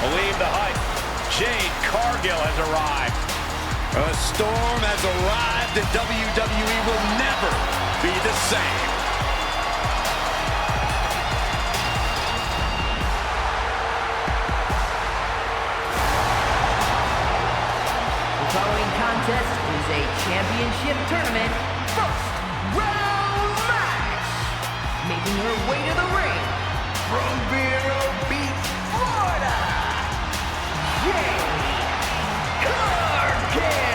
Believe the hype. Jade Cargill has arrived. A storm has arrived and WWE will never be the same. The following contest is a championship tournament first round match. Making her way to the ring from Vero Beach, Florida, Jade Cargill.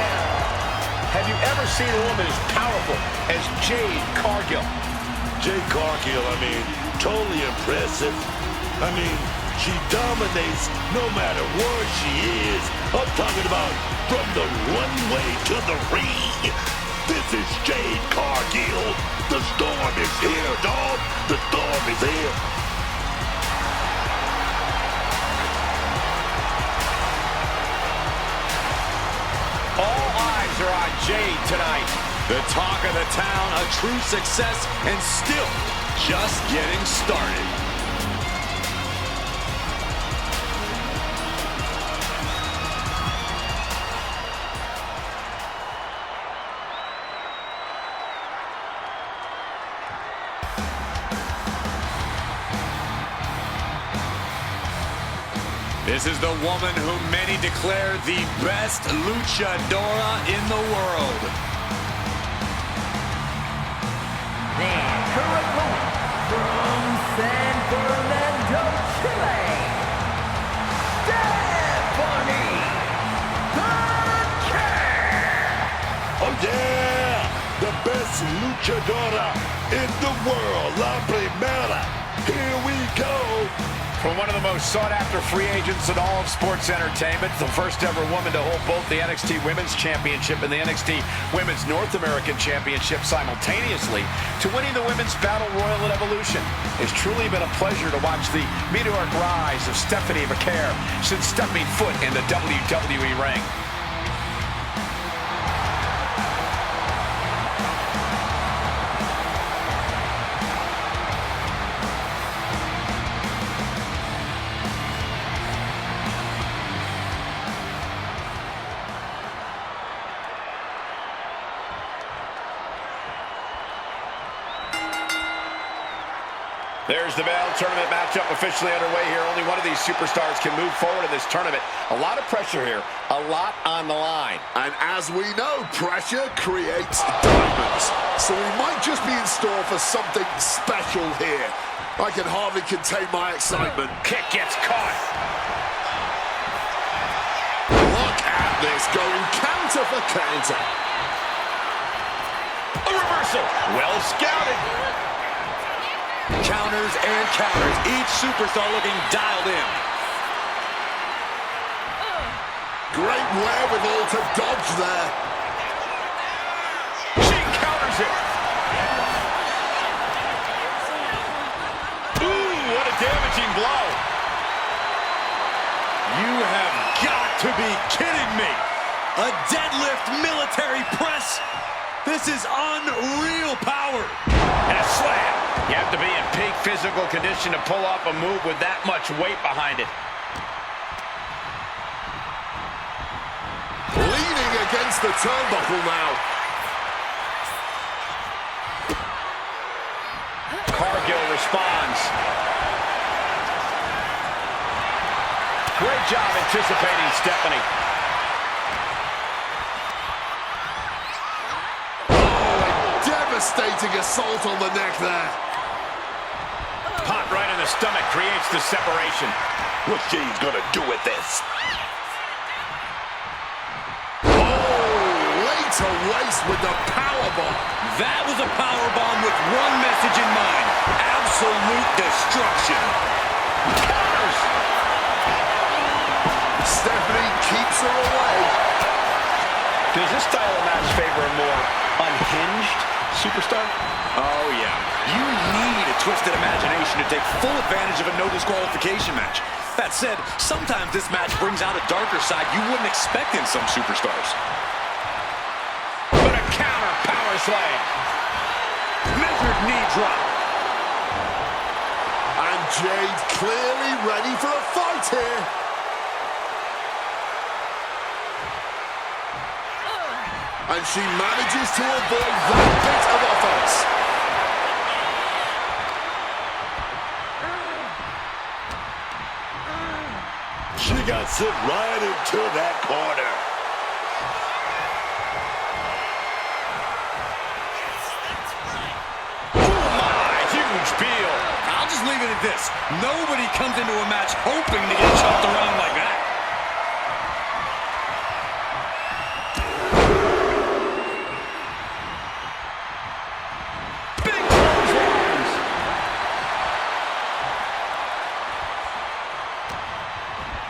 Have you ever seen a woman as powerful as Jade Cargill? Jade Cargill, totally impressive. She dominates no matter where she is. I'm talking about from the runway to the ring. This is Jade Cargill. The storm is here, dog. The storm is here. All eyes are on Jade tonight. The talk of the town, a true success, and still just getting started. This is the woman whom many declare the best luchadora in the world. And her opponent from San Fernando, Chile, Stephanie the King. Oh yeah, the best luchadora in the world, La Primera. Here we go. From one of the most sought-after free agents in all of sports entertainment, the first ever woman to hold both the NXT Women's Championship and the NXT Women's North American Championship simultaneously, to winning the Women's Battle Royal at Evolution. It's truly been a pleasure to watch the meteoric rise of Stephanie McCare since stepping foot in the WWE ring. There's the bell. Tournament matchup officially underway here. Only one of these superstars can move forward in this tournament. A lot of pressure here. A lot on the line. And as we know, pressure creates diamonds. So we might just be in store for something special here. I can hardly contain my excitement. Kick gets caught. Look at this, going counter for counter. A reversal. Well scouted. Counters and counters. Each superstar looking dialed in. Great wherewithal to dodge there. She counters it. Ooh, what a damaging blow. You have got to be kidding me. A deadlift military press. This is unreal power. And a slam. You have to be in peak physical condition to pull off a move with that much weight behind it. Leaning against the turnbuckle now. Cargill responds. Great job anticipating Stephanie. Devastating assault on the neck there. Pot right in the stomach creates the separation. What's Jade's gonna do with this? Oh, laid to waste with the powerbomb. That was a powerbomb with one message in mind. Absolute destruction. Counters. Stephanie keeps her away. Does this style of match favor a more unhinged superstar? Oh, yeah. You need a twisted imagination to take full advantage of a no disqualification match. That said, sometimes this match brings out a darker side you wouldn't expect in some superstars. But a counter power slam. Measured knee drop. And Jade clearly ready for a fight here. and she manages to avoid that bit of offense. She got sent right into that corner. I'll just leave it at this. Nobody comes into a match hoping to get chucked around like that. Big clotheslines.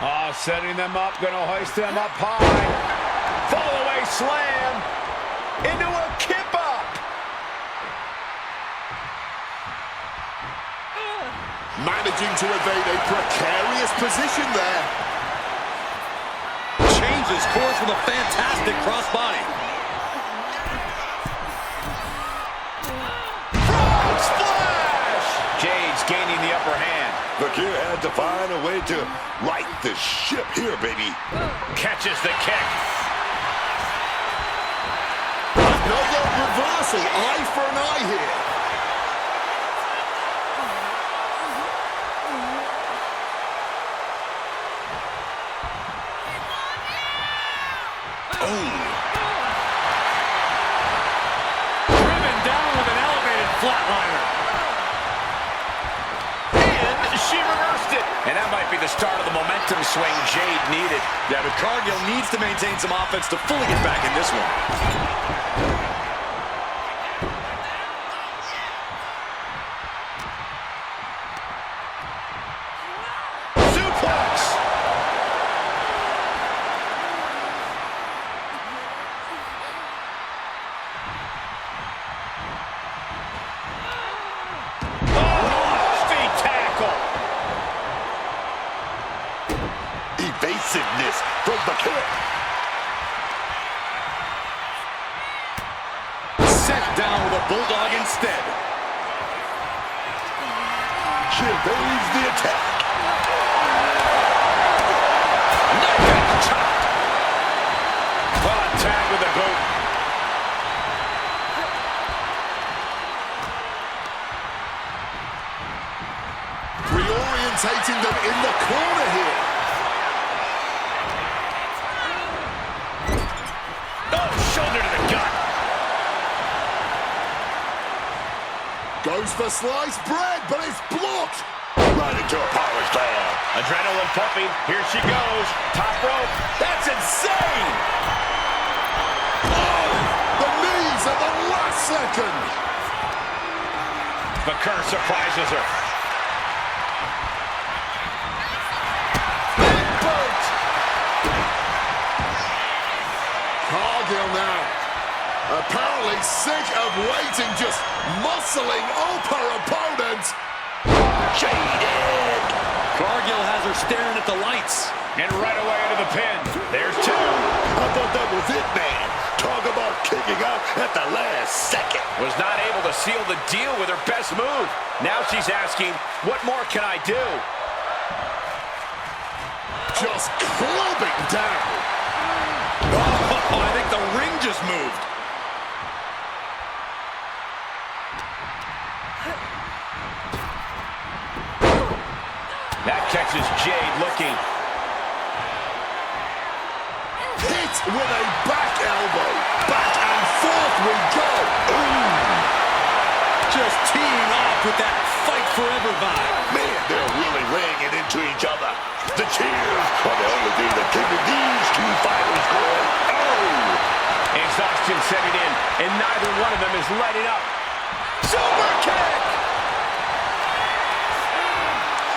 Oh, setting them up, gonna hoist them up high. Fall away slam into a kip up. Managing to evade a precarious position there. Changes course with a fantastic crossbody. Frog splash! Jade's gaining the upper hand. Look here, had to find a way to right the ship here, baby. Catches the kick. Another reversal, eye for an eye here. Driven down with an elevated flatliner. And she reversed it. And that might be the start of the momentum swing Jade needed. Yeah, but Cargill needs to maintain some offense to fully get back in this one. Suplex. Feet tackle. Evasiveness from the kick. Sent down with a bulldog instead. She evades the attack. Knockout chop. Well, tag with a boot. Reorientating them in the corner here. Oh, shoulder to the gut. Goes for sliced bread, but it's blocked. Right into a power slam. Adrenaline pumping. Here she goes. Top rope. That's insane. Oh, the knees at the last second. The curse surprises her. Big boot. Cargill now. Apparently sick of waiting, just muscling up her opponent. Jaded. Cargill has her staring at the lights. And right away into the pin. There's two. I thought that was it, man. Talk about kicking out at the last second. Was not able to seal the deal with her best move. Now she's asking, what more can I do? Just clubbing down. Oh, I think the ring just moved. That catches Jade looking. Hit with a back elbow. Back and forth we go. Ooh. Just teeing off with that fight forever vibe. Man, they're really laying it into each other. The cheers are the only thing that keeping these two fighters going. Oh! Exhaustion setting in, and neither one of them is letting up. Super kick!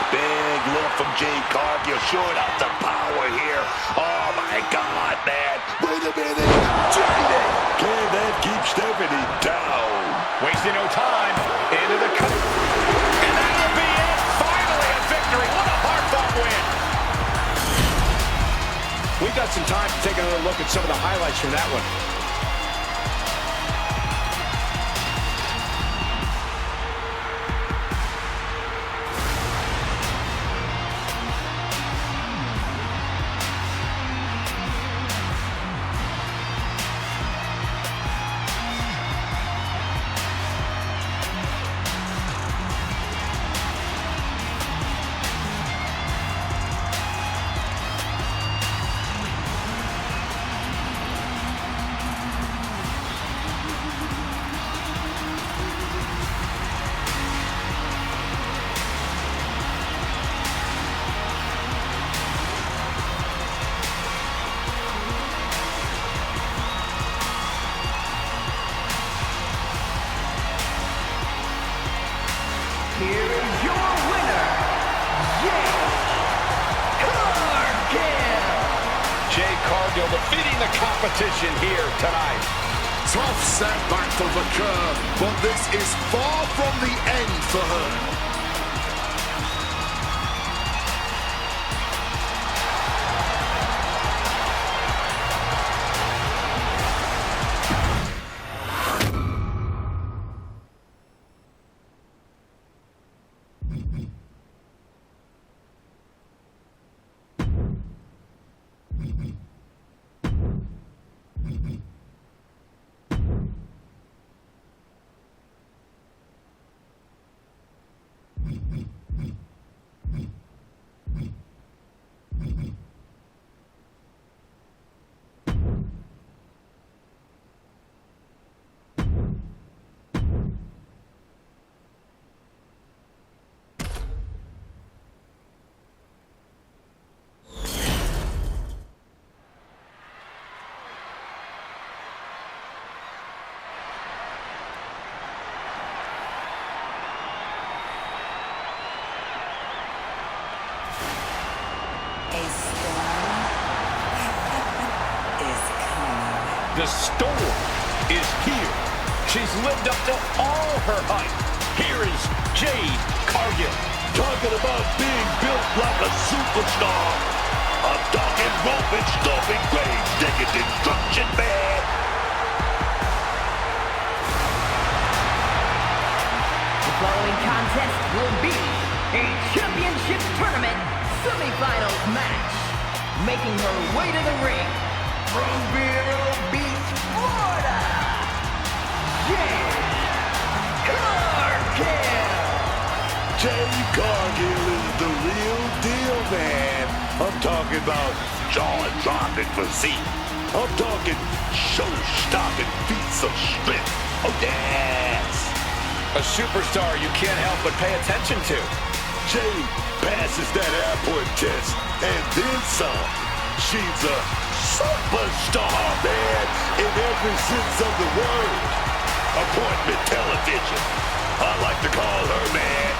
Big look from Jade Cargill, showing out the power here. Oh my God, man. Wait a minute. Jade! Can that keep Stephanie down? Wasting no time. Into the cut. And that'll be it. Finally a victory. What a hard-fought win. We've got some time to take another look at some of the highlights from that one. Cargill defeating the competition here tonight. Tough setback for Vaquer, but this is far from the end for her. The storm is here. She's lived up to all her hype. Here is Jade Cargill. Talking about being built like a superstar. I'm talking roping, stomping, grave digging, destruction, man. The following contest will be a championship tournament semifinals match. Making her way to the ring from Vero Beach, Florida, Jade Cargill. Jade Cargill is the real deal, man. I'm talking about jaw-dropping physique. I'm talking show-stopping feats of strength. Oh, yes. A superstar you can't help but pay attention to. Jade passes that airport test and then some. She's a superstar, man, in every sense of the word. Appointment television. I like to call her, man.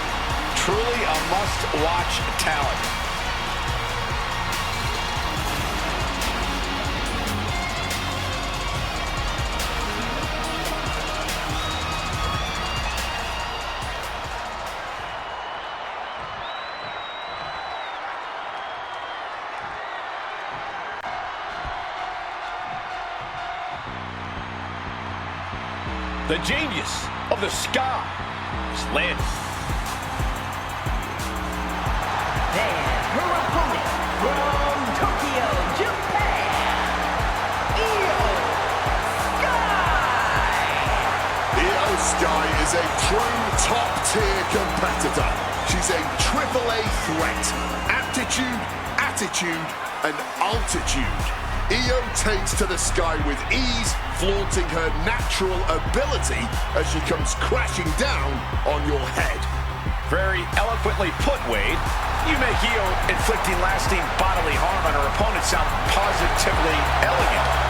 Truly a must-watch talent. The genius of the sky is landing. And her opponent from Tokyo, Japan, Io Sky. Io Sky is a true top-tier competitor. She's a AAA threat. Aptitude, attitude, and altitude. Io takes to the sky with ease, flaunting her natural ability as she comes crashing down on your head. Very eloquently put, Wade. You make Io inflicting lasting bodily harm on her opponent sound positively elegant.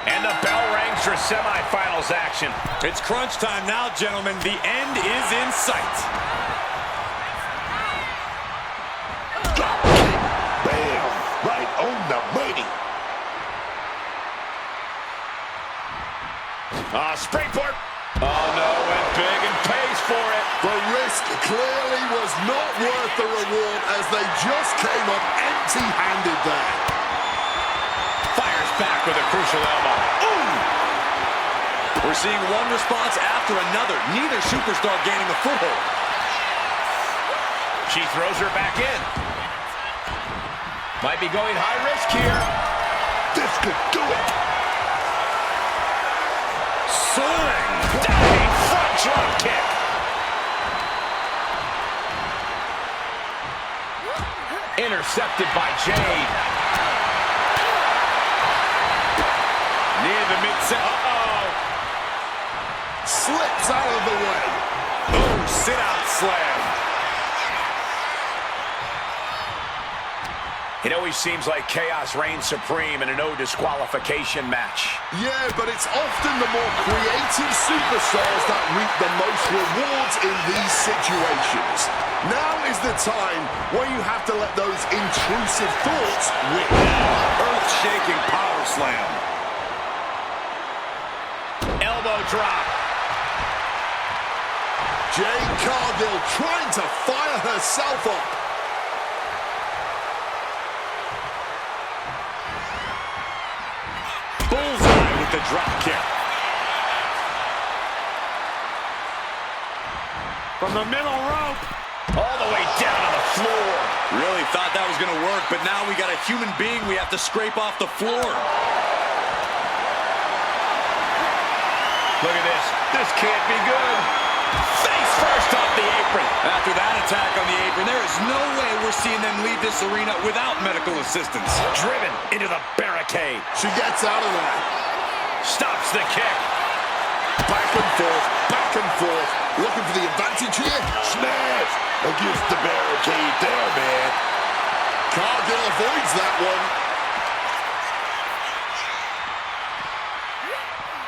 And the bell rings for semifinals action. It's crunch time now, gentlemen. The end is in sight. Drop kick. Bam. Right on the money. Springboard. Oh, no, went big and pays for it. The risk clearly was not worth the reward as they just came up empty-handed there. Fires back with a crucial elbow. Ooh! We're seeing one response after another. Neither superstar gaining a foothold. She throws her back in. Might be going high risk here. This could do it. Soaring. Diving front drop kick. Intercepted by Jade. Near the mid-set. Uh-oh. slips out of the way. Boom, sit-out slam. It always seems like chaos reigns supreme in a no disqualification match. Yeah, but it's often the more creative superstars that reap the most rewards in these situations. Now is the time where you have to let those intrusive thoughts win. Earth-shaking power slam. Elbow drop. Jade Cargill trying to fire herself up. Bullseye with the drop kick. From the middle rope. All the way down to the floor. Really thought that was going to work, but now we got a human being we have to scrape off the floor. Look at this. This can't be good. Face first off the apron. After that attack on the apron, there is no way we're seeing them leave this arena without medical assistance. Driven into the barricade. She gets out of there. Stops the kick. Back and forth, back and forth. Looking for the advantage here. Smash against the barricade there, man. Cargill avoids that one.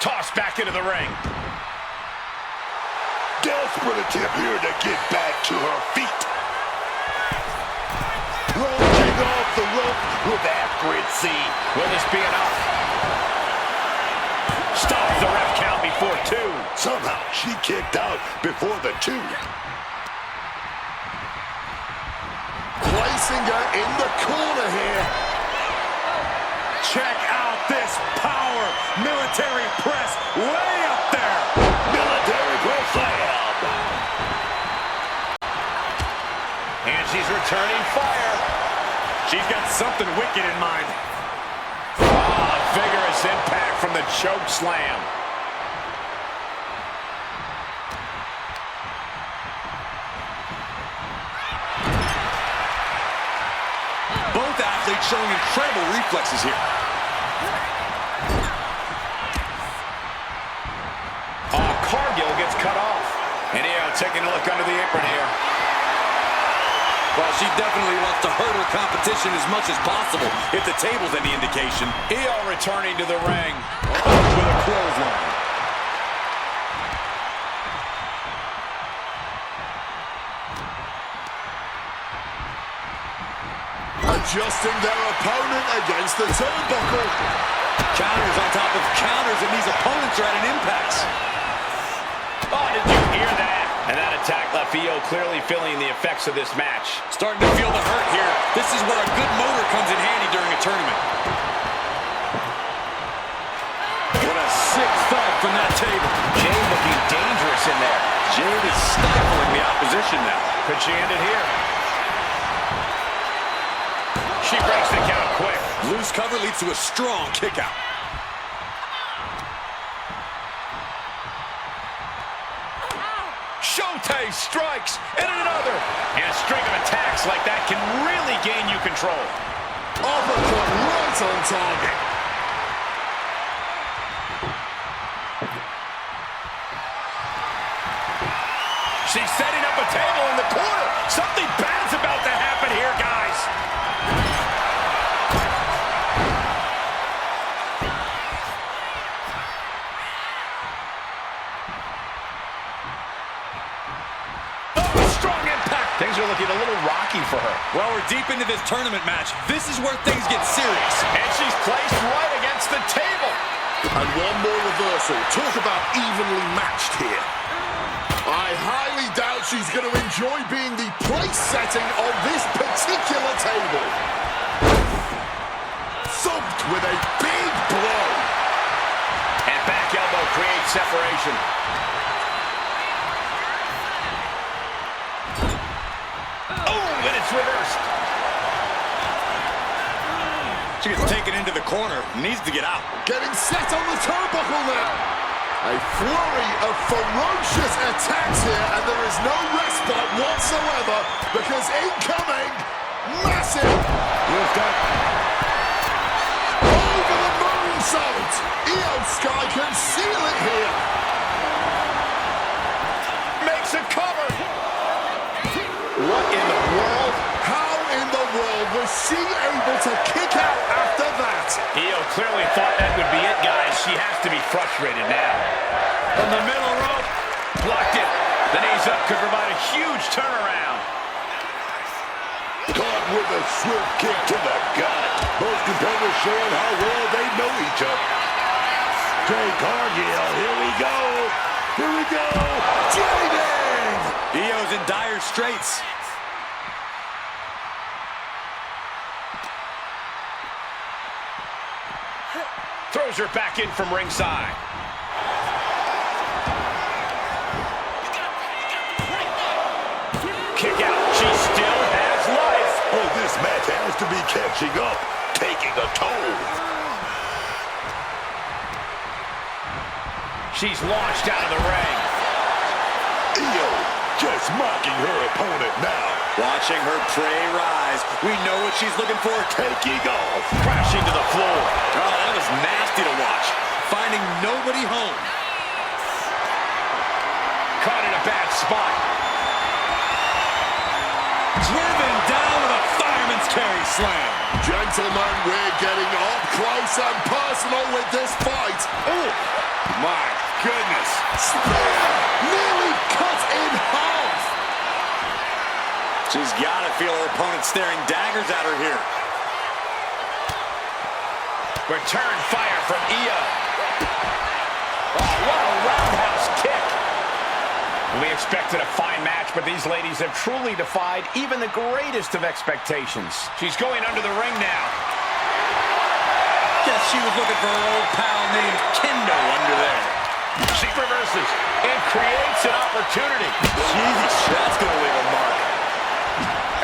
Tossed back into the ring. Desperate attempt here to get back to her feet. Launching off the rope with accuracy. Will this be enough? Stops the ref count before 2. Somehow she kicked out before the 2. Placing her in the corner here. Check out this power. Military press way up there. Military press slam. And she's returning fire. She's got something wicked in mind. Vigorous impact from the choke slam. Both athletes showing incredible reflexes here. Cargill gets cut off. And taking a look under the apron here. Well, she definitely wants to hurt her competition as much as possible, if the table's any indication. Io returning to the ring. With a clothesline. Adjusting their opponent against the turnbuckle. Counters on top of counters, and these opponents are at an impasse. Oh, did you hear that? And that attack left Io clearly feeling the effects of this match. Starting to feel the hurt here. This is where a good motor comes in handy during a tournament. What a sick thud from that table. Jade looking dangerous in there. Jade is stifling the opposition now. Could she end it here? She breaks the count quick. Loose cover leads to a strong kick out. Showtime strikes, and another. And a string of attacks like that can really gain you control. Uppercut right on target. She's setting up a table in the corner. Something bad's about to happen here, guys. Things are looking a little rocky for her. Well, we're deep into this tournament match. This is where things get serious. And she's placed right against the table. And one more reversal. Talk about evenly matched here. I highly doubt she's going to enjoy being the place setting of this particular table. Thumped with a big blow. And back elbow creates separation. Reversed. She gets taken into the corner. Needs to get out. Getting set on the turnbuckle now. A flurry of ferocious attacks here, and there is no respite whatsoever because incoming, massive. Lift up. Over the moonsault. Io Sky can seal it here. a cover. What in the world? How in the world was she able to kick out after that? Io clearly thought that would be it, guys. She has to be frustrated now. From the middle rope, blocked it. The knees up could provide a huge turnaround. Caught with a swift kick to the gut. Both competitors showing how well they know each other. Jade Cargill, here we go. Here we go. Jade! Io's in dire straits. Throws her back in from ringside. Kick out. She still has life. Oh, this match has to be catching up, taking a toll. She's launched out of the ring. Io just mocking her opponent now. Watching her prey rise. We know what she's looking for. Taking off. Crashing to the floor. Oh, that was nasty to watch. Finding nobody home. Caught in a bad spot. Driven down with a fireman's carry slam. Gentlemen, we're getting up close and personal with this fight. Oh, my goodness. Spear nearly cut in half. She's got to feel her opponent staring daggers at her here. Return fire from Io. Oh, what a roundhouse kick. We expected a fine match, but these ladies have truly defied even the greatest of expectations. She's going under the ring now. Guess she was looking for her old pal named Kendo under there. She reverses and creates an opportunity. Jeez, that's going to leave a mark.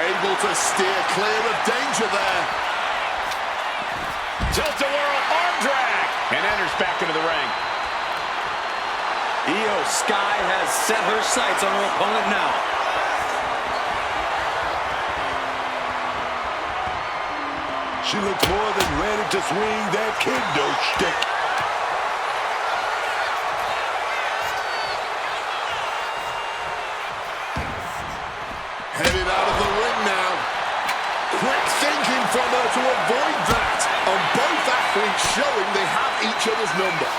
Able to steer clear of danger there. Tilt-a-whirl arm drag. And enters back into the ring. Io Sky has set her sights on her opponent now. She looks more than ready to swing that kendo stick. Headed out of the ring now. Quick thinking from her to avoid that. And both athletes showing they have each other's number.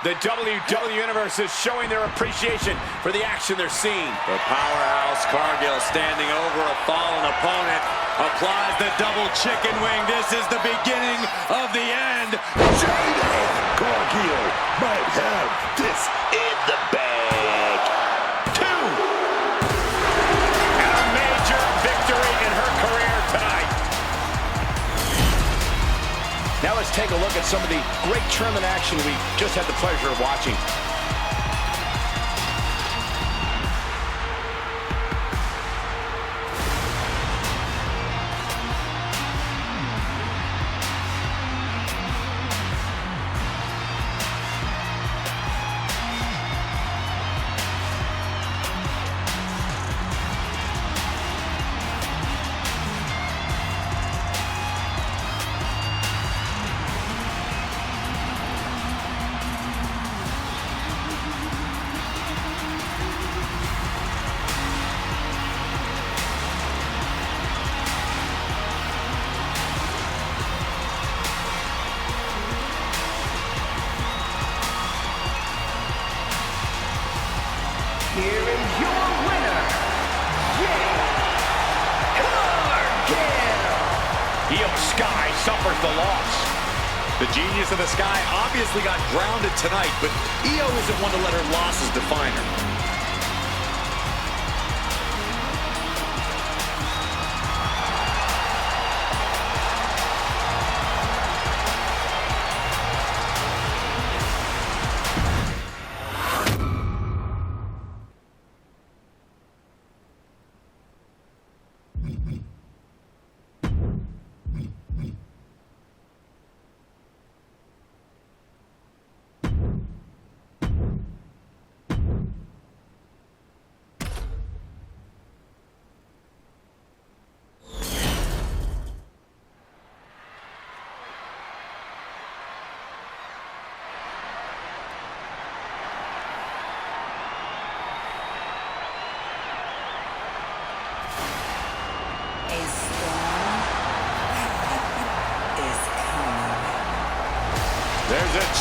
The WWE Universe is showing their appreciation for the action they're seeing. The powerhouse Cargill standing over a fallen opponent. Applies the double chicken wing. This is the beginning of the end. Jade Cargill might have this in the bag. 2. And a major victory in her career tonight. Now let's take a look at some of the great tournament action we just had the pleasure of watching. Here is your winner, Jade Cargill. Io Sky suffers the loss. The genius of the Sky obviously got grounded tonight, but Io isn't one to let her losses define her.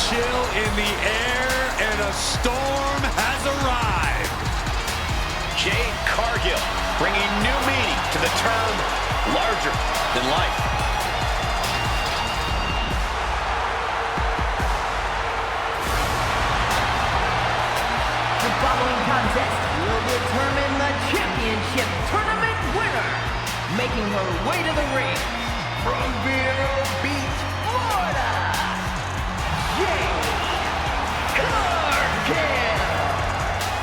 chill in the air, and a storm has arrived. Jade Cargill bringing new meaning to the term larger than life. The following contest will determine the championship tournament winner. Making her way to the ring from Vero Beach, Florida, Jade Cargill.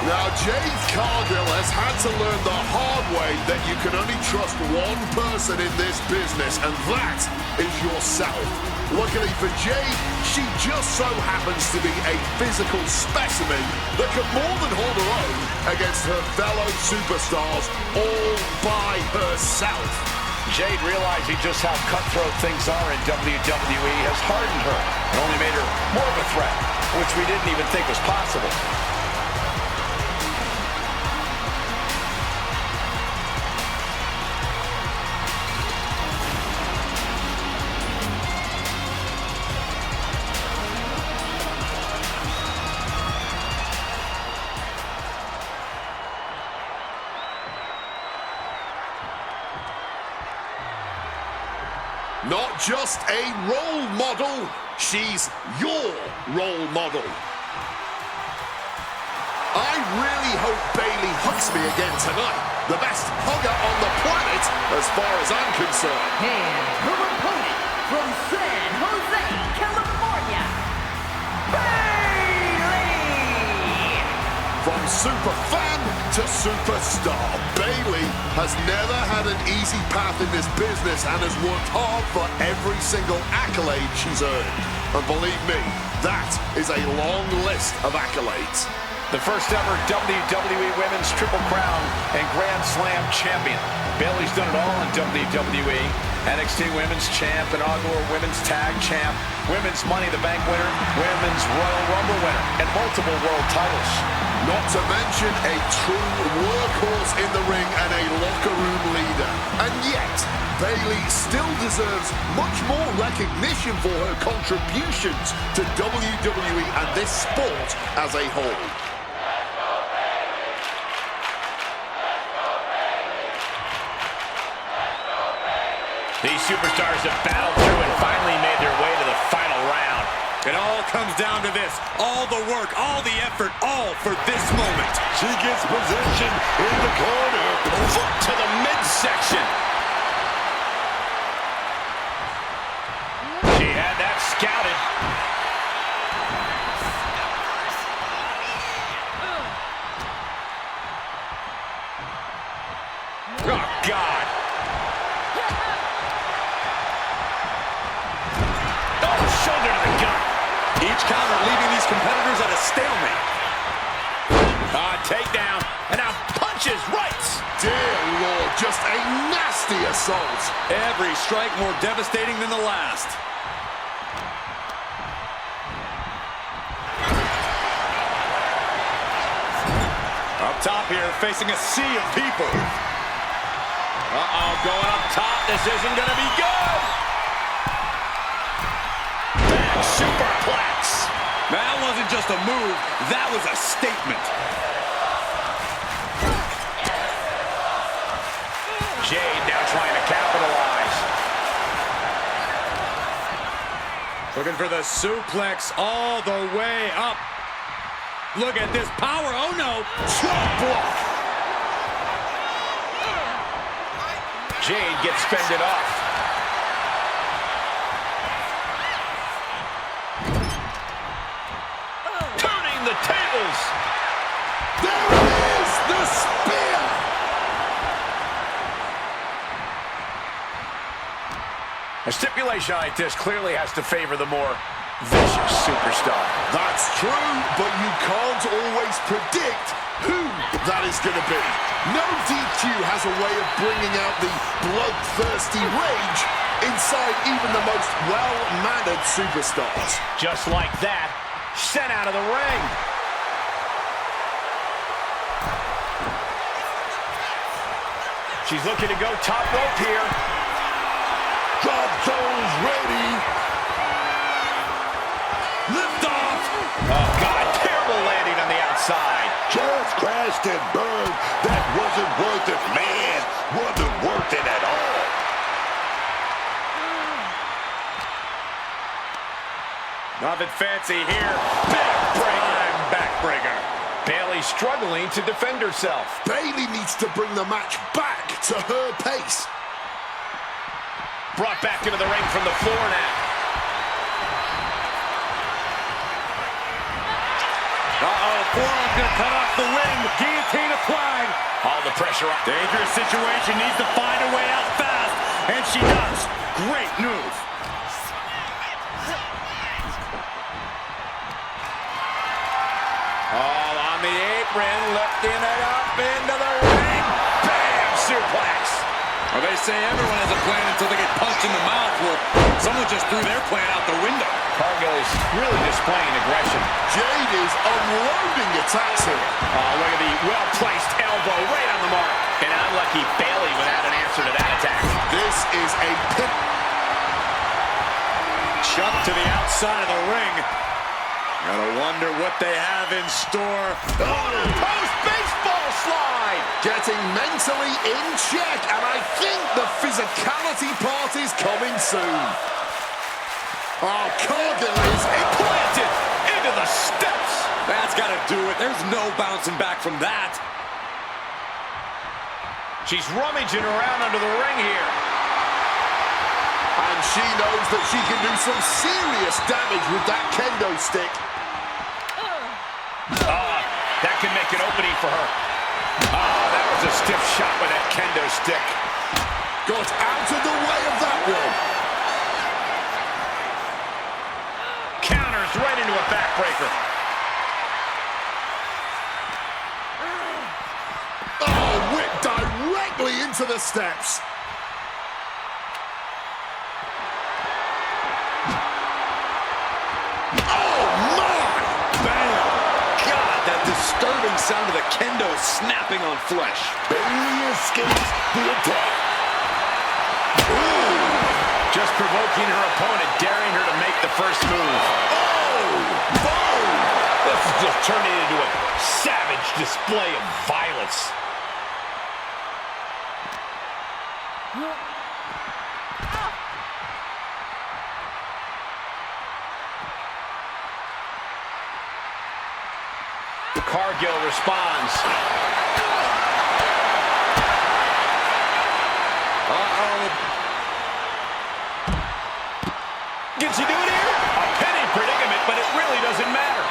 Now, Jade Cargill has had to learn the hard way that you can only trust one person in this business, and that is yourself. Luckily for Jade, she just so happens to be a physical specimen that can more than hold her own against her fellow superstars all by herself. Jade realizing just how cutthroat things are in WWE has hardened her and only made her more of a threat, which we didn't even think was possible. Not just a role model, she's your role model. I really hope Bayley hugs me again tonight. The best hugger on the planet, as far as I'm concerned. And her opponent from San Jose, California, Bayley! From super fan to superstar, Bayley has never had an easy path in this business and has worked hard for every single accolade she's earned. And believe me, that is a long list of accolades. The first ever WWE Women's Triple Crown and Grand Slam champion. Bayley's done it all in WWE. NXT Women's Champ, inaugural Women's Tag Champ, Women's Money in the Bank winner, Women's Royal Rumble winner, and multiple world titles. Not to mention a true workhorse in the ring and a locker room leader. And yet, Bayley still deserves much more recognition for her contributions to WWE and this sport as a whole. These superstars have battled through and finally made their way to the final round. It all comes down to this. All the work, all the effort, all for this moment. She gets position in the corner. Foot to the midsection. She had that scouted. Oh, God. Shoulder to the gut. Each counter leaving these competitors at a stalemate. Takedown. And now punches, rights. Dear Lord, just a nasty assault. Every strike more devastating than the last. Up top here, facing a sea of people. Uh-oh, going up top. This isn't going to be good. Superplex. That wasn't just a move, that was a statement. Jade now trying to capitalize. Looking for the suplex all the way up. Look at this power, oh no. Chop block. Jade gets fended off. The tables. There it is, the spear. A stipulation like this clearly has to favor the more vicious superstar. That's true, but you can't always predict who that is going to be. No DQ has a way of bringing out the bloodthirsty rage inside even the most well-mannered superstars. Just like that, sent out of the ring. She's looking to go top rope here. Drop zones ready. Lift off. Oh, God, terrible landing on the outside. Just crashed and burned. That wasn't worth it, man. Wasn't worth it at all. Nothing fancy here. Backbreaker. Bayley struggling to defend herself. Bayley needs to bring the match back to her pace. Brought back into the ring from the floor now. Forearm's gonna cut off the wind. Guillotine applied. All the pressure on. Dangerous situation. Needs to find a way out fast. And she does. Great move. All on the apron, lifting it up into the ring. Bam! Suplex. Well, they say everyone has a plan until they get punched in the mouth. Well, someone just threw their plan out the window. Cargill is really displaying aggression. Jade is unloading attacks here. Oh, look at the well-placed elbow right on the mark. And unlucky Bayley without an answer to that attack. This is a pin. Chuck to the outside of the ring. Gotta wonder what they have in store. Post baseball slide. Getting mentally in check, and I think the physicality part is coming soon. Oh, Cargill is Planted into the steps. That's gotta do it. There's no bouncing back from that. She's rummaging around under the ring here. And she knows that she can do some serious damage with that kendo stick. That could make an opening for her. That was a stiff shot with that kendo stick. Got out of the way of that one. Counters right into a backbreaker. Oh, whip directly into the steps. Disturbing sound of the kendo snapping on flesh. Bayley escapes the attack. Ooh. Just provoking her opponent, daring her to make the first move. Oh! Boom! This is just turning into a savage display of violence. Cargill responds. Can she do it here? A penny predicament, but it really doesn't matter.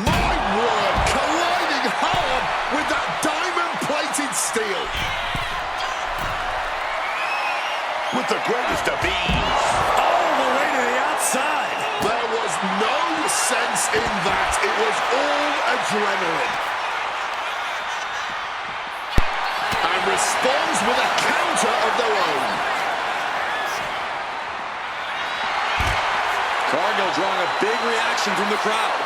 My word, colliding hard with that diamond-plated steel. With the greatest of ease. All the way to the outside. There was no sense in that. It was all adrenaline. And responds with a counter of their own. Cargill drawing a big reaction from the crowd.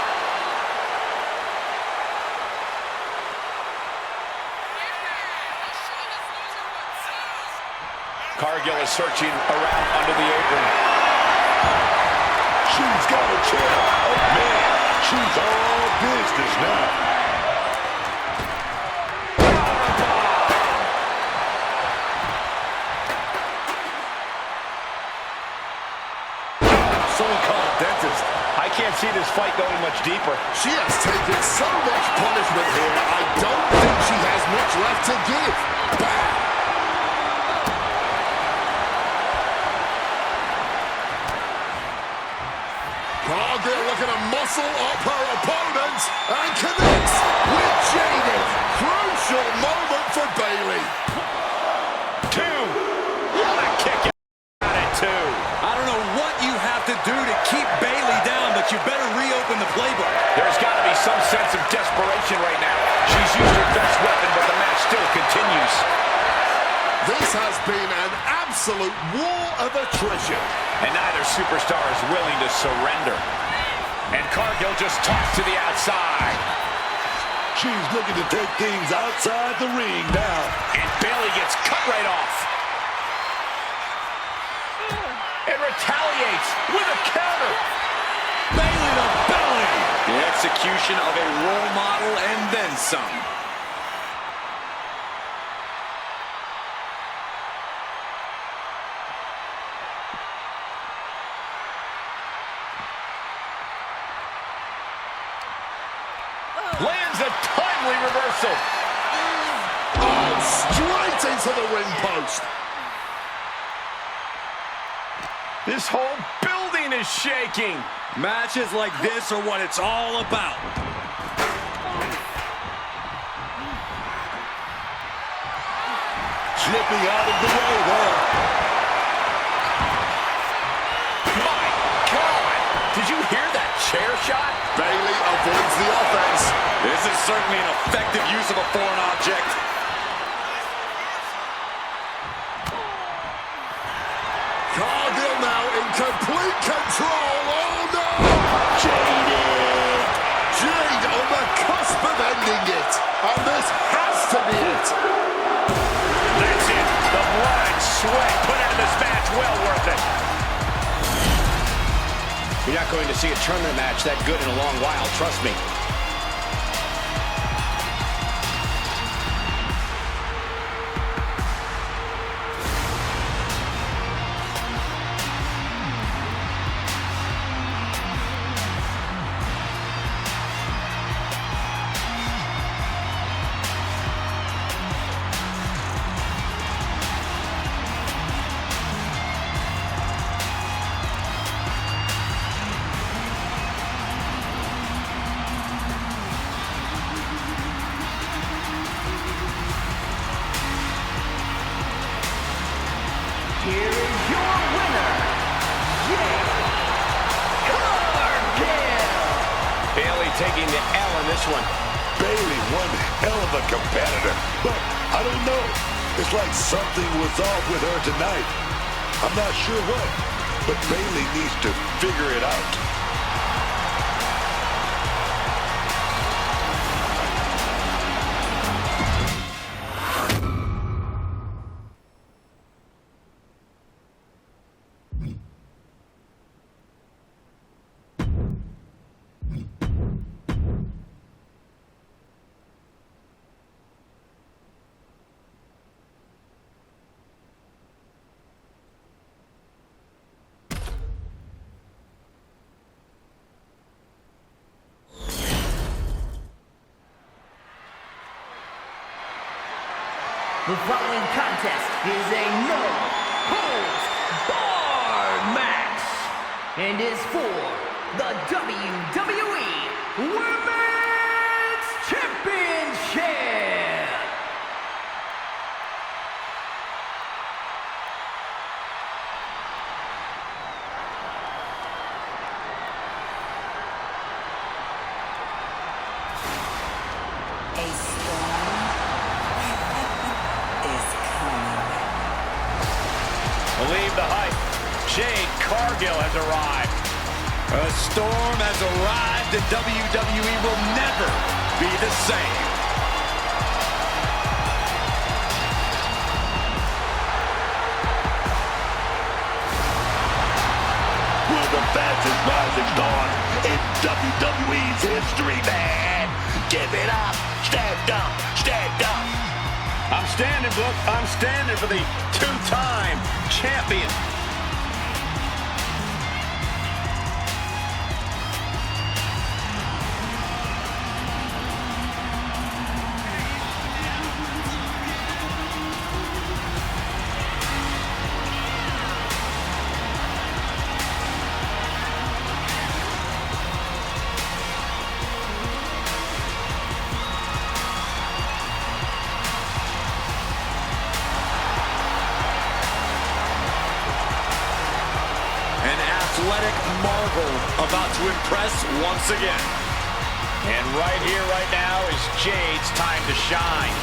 Cargill is searching around under the apron. She's got a chair. Oh, man. She's all business now. Someone call a dentist. I can't see this fight going much deeper. She has taken so much punishment here. I don't think she has much left to give. Bam! Cargill looking to muscle up her opponent and connects with Jade. Crucial moment for Bayley. Two. What a kick out at two. I don't know what you have to do to keep Bayley down, but you better reopen the playbook. There's got to be some sense of desperation right now. She's used her best weapon, but the match still continues. This has been an absolute war of attrition. And neither superstar is willing to surrender. And Cargill just tossed to the outside. She's looking to take things outside the ring now. And Bayley gets cut right off. retaliates with a counter. Bayley to belly. The execution of a role model and then some. Lands a timely reversal. Oh, straight into the ring post. This whole building is shaking. Matches like this are what it's all about. Slipping out of the way there. My God! Did you hear that chair shot? Bayley avoids the offense. This is certainly an effective use of a foreign object. Cargill now in complete control. Oh no! Jade on the cusp of ending it. And this has to be it. That's it. The blood and sweat put into this match. Well worth it. You're not going to see a tournament match that good in a long while. Trust me. Here is your winner, Jade Cargill. Bayley taking the L in this one. Bayley, one hell of a competitor. But I don't know. It's like something was off with her tonight. I'm not sure what, but Bayley needs to figure it out. The following contest is a no-holds-barred match and is for the WWE Women's Championship. A storm is coming. Believe the hype. Jade Cargill has arrived. A storm has arrived and WWE will never be the same. We're the fastest rising star in WWE's history, man. Give it up. Stand up. Stand up. I'm standing, Book. I'm standing for the two-time champion. Athletic marvel about to impress once again. And right here, right now is Jade's time to shine.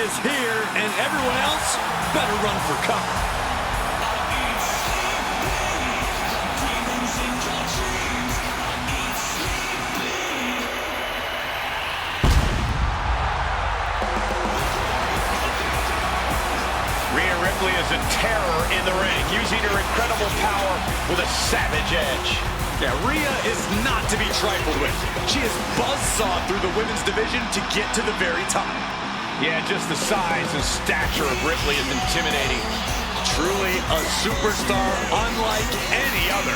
is here, and everyone else better run for cover. Ripley is a terror in the ring, using her incredible power with a savage edge. Yeah, Rhea is not to be trifled with. She is buzzsawed through the women's division to get to the very top. Yeah, just the size and stature of Ripley is intimidating. Truly a superstar unlike any other.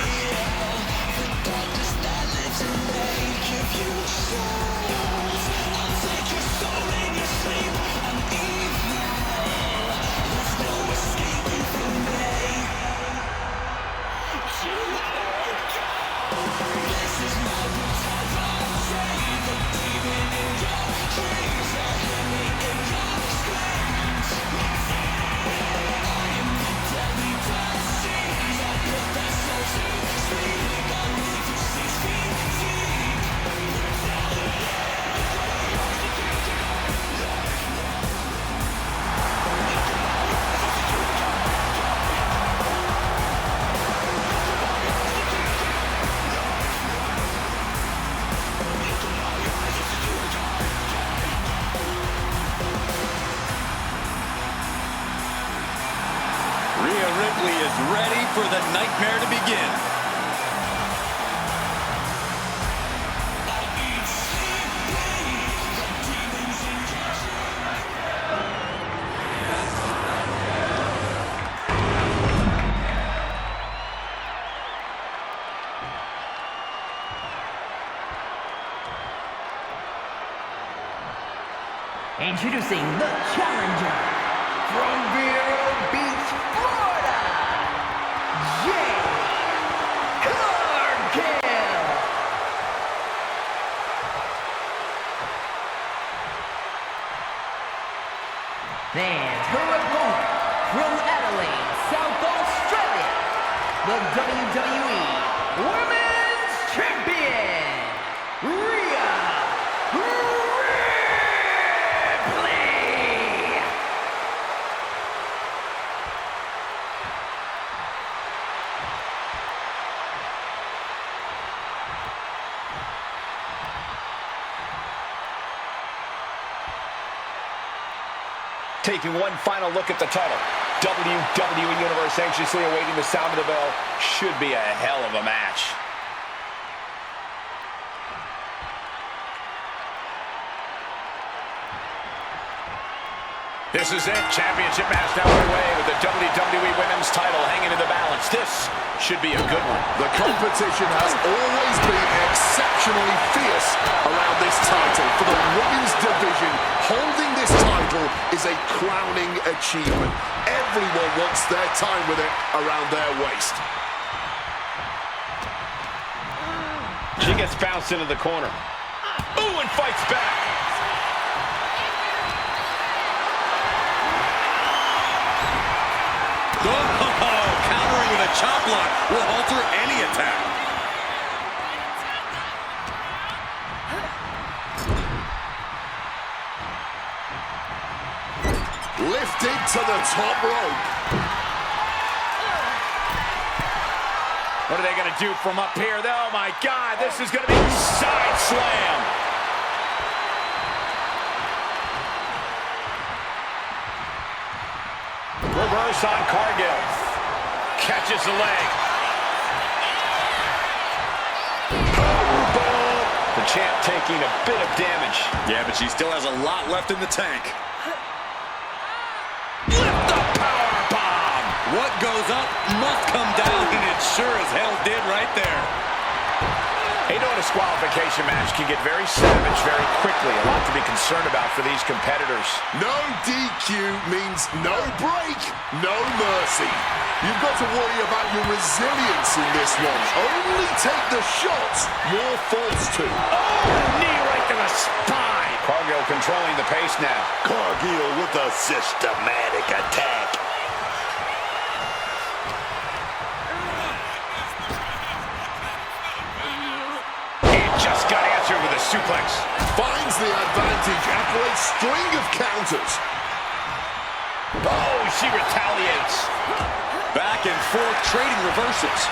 Ripley is ready for the nightmare to begin. Introducing the challenger from Vero Beach, Florida, Jade Cargill. And her opponent from Adelaide, South Australia, the WWE Women's Champion, Rhea Ripley. Taking one final look at the title. WWE Universe anxiously awaiting the sound of the bell. Should be a hell of a match. This is it. Championship match now underway with the WWE Women's title hanging in the balance. This should be a good one. The competition has always been exceptionally fierce around this title. For the women's division, holding this title is a crowning achievement. Everyone wants their time with it around their waist. She gets bounced into the corner. Ooh, and fights back. Oh, countering with a chop block will alter any attack. Lifted to the top rope. What are they going to do from up here? Oh, my God, this is going to be a side slam. Reverse on Cargill. Catches the leg. The champ taking a bit of damage. Yeah, but she still has a lot left in the tank. Lift the power bomb. What goes up must come down, and it sure as hell did right there. You know, a disqualification match can get very savage very quickly. A lot to be concerned about for these competitors. No DQ means no break, no mercy. You've got to worry about your resilience in this one. Only take the shots you're forced to. Oh, knee right to the spine. Cargill controlling the pace now. Cargill with a systematic attack. Just got answered with a suplex. Finds the advantage after a string of counters. Oh, she retaliates. Back and forth, trading reversals.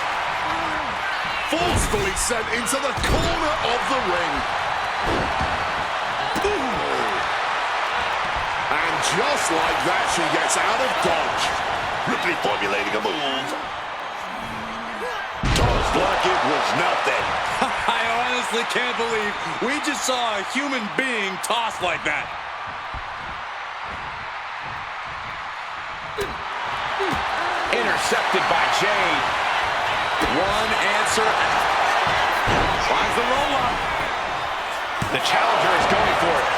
Forcefully sent into the corner of the ring. Ooh. And just like that, she gets out of dodge. Ripley formulating a move. Toss like it was nothing. I honestly can't believe we just saw a human being tossed like that. Intercepted by Jade. One answer out. Finds the roll-up. The challenger is going for it.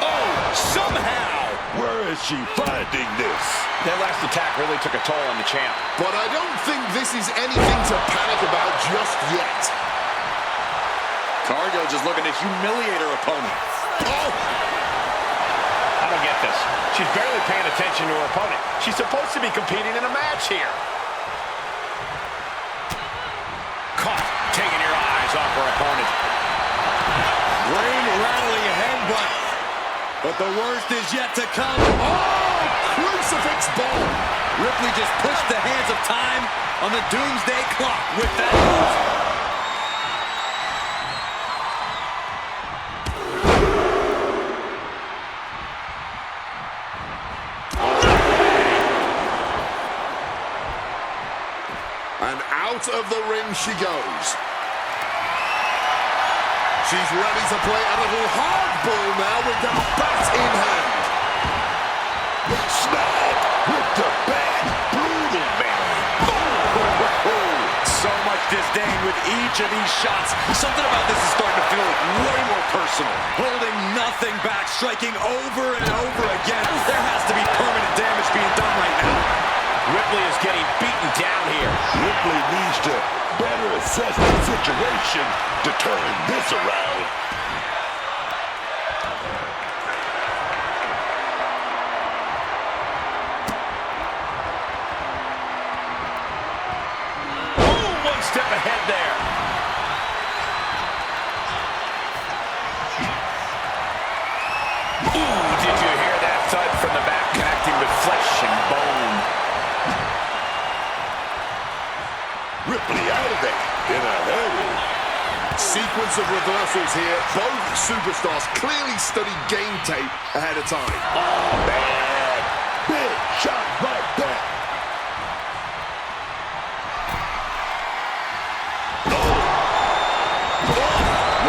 Oh, somehow. Where is she finding this? That last attack really took a toll on the champ. But I don't think this is anything to panic about just yet. Cargill just looking to humiliate her opponent. Oh! I don't get this. She's barely paying attention to her opponent. She's supposed to be competing in a match here. Caught, taking your eyes off her opponent. Brain rattling headbutt. But the worst is yet to come. Oh! Crucifix bomb! Ripley just pushed the hands of time on the doomsday clock with that move. And out of the ring she goes. She's ready to play a little hardball now with the bat in hand. Snap with the bat. Brutal, man. So much disdain with each of these shots. Something about this is starting to feel way more personal. Holding nothing back, striking over and over again. There has to be permanent damage being done right now. Ripley is getting beaten down here. Ripley needs to better assess the situation to turn this around. Oh, one step ahead there. Ooh, did you hear that thud from the back, connecting with flesh and bone? Ripley out of there in a hurry. Sequence of reversals here. Both superstars clearly studied game tape ahead of time. Oh, man. Big shot like that.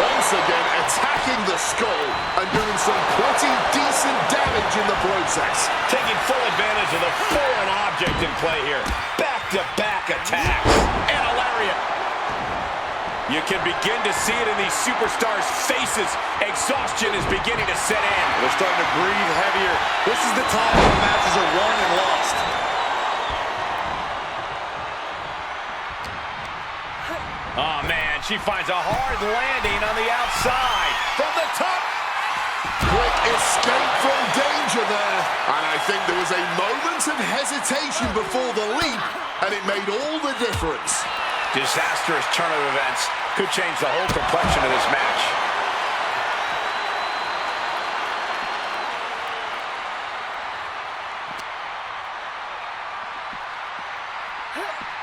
Once again attacking the skull and doing some pretty decent damage in the process. Taking full advantage of the foreign object in play here. Back-to-back attacks. And a lariat. You can begin to see it in these superstars' faces. Exhaustion is beginning to set in. They're starting to breathe heavier. This is the time when matches are won and lost. Oh, man, she finds a hard landing on the outside. From the top. Quick escape from danger there. And I think there was a moment of hesitation before the leap, and it made all the difference. Disastrous turn of events could change the whole complexion of this match.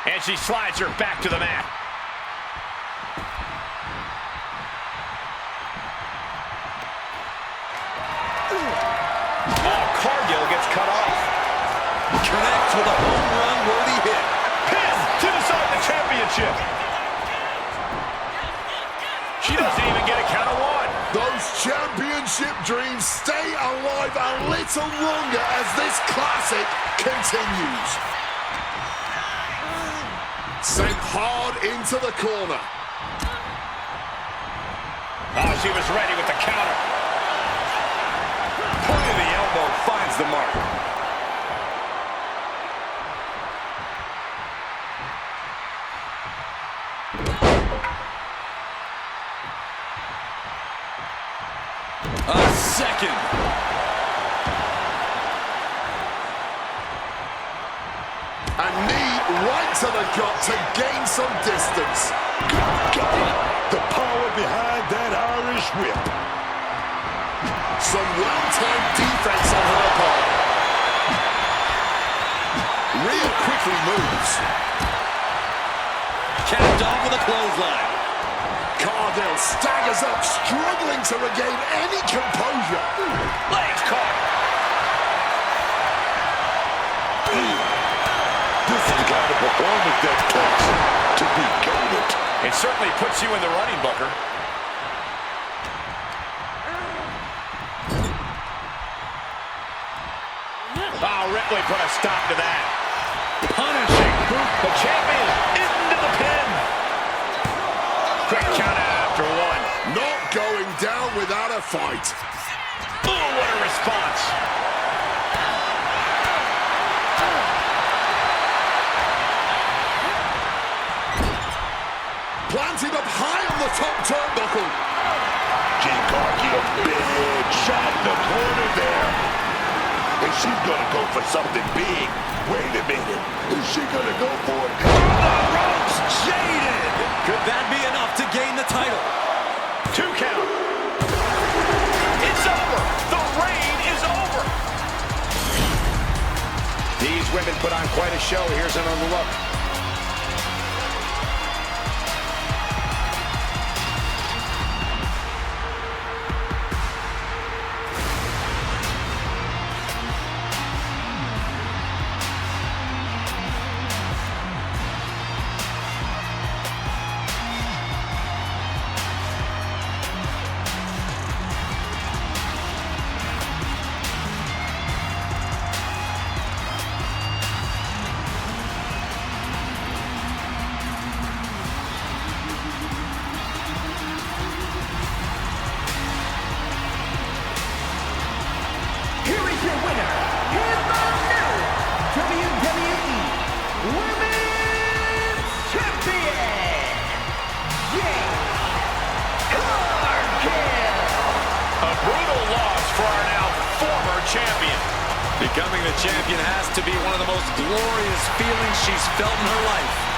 And she slides her back to the mat. Oh, Cargill gets cut off. Connects with a home run worthy hit. Pin to decide the championship. She doesn't even get a count of one. Those championship dreams stay alive a little longer as this classic continues. Sent hard into the corner. Oh, she was ready with the counter. Point of the elbow finds the mark. A second. A knee right to the gut to gain some distance. Got it. The power behind that Irish whip. So powerful moves. Capped off with a clothesline. Cargill staggers up, struggling to regain any composure. Legs caught. This is the kind of performance that takes to be goated. It certainly puts you in the running, Booker. Oh, Ripley put a stop to that. Punishing the champion into the pin. Quick count out after one. Not going down without a fight. Oh, what a response. Planted up high on the top turnbuckle. Jade Cargill, big shot in the corner there. And she's gonna go for something big. Wait a minute. Is she gonna go for it? On the ropes, Jaded. Could that be enough to gain the title? 2 count. It's over. The reign is over. These women put on quite a show. Here's another look. Champion. Becoming the champion has to be one of the most glorious feelings she's felt in her life.